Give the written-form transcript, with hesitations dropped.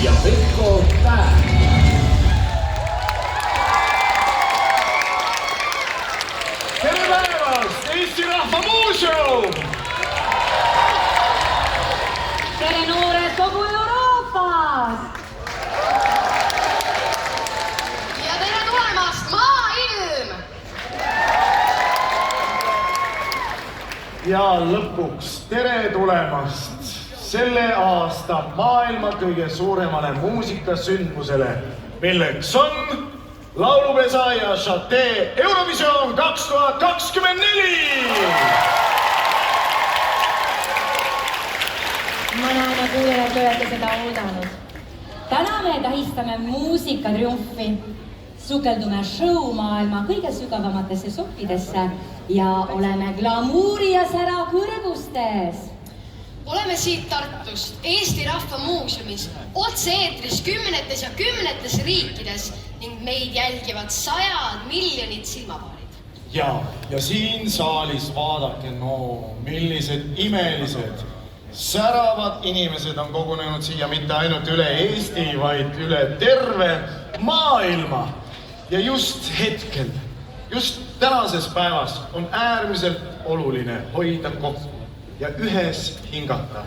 ja Veiko Päev. Tere päevast, Eesti Rahva Muuseum! Tere noored kogu Euroopas! Ja tere tulemast, maailm! Ja lõpuks tere tulemast selle aasta maailma kõige suuremale muusikasündmusele, milleks on laulupesa ja Chate Eurovisioon 2024! Ma näen ja kuulen, et olete seda oodanud. Täna me tähistame muusikatriumfi, sukeldume showmaailma kõige sügavamatesse soppidesse ja oleme glamuuri ja sära kõrgustes. Oleme siit Tartust, Eesti Rahva Muuseumis, otse-eetris kümnetes ja kümnetes riikides ning meid jälgivad 100 miljonit silmapaarid. Ja siin saalis vaadake, millised imelised, säravad inimesed on kogunenud siia mitte ainult üle Eesti, vaid üle terve maailma. Ja just hetkel, just tänases päevas on äärmiselt oluline hoida kokku ja ühes hingata.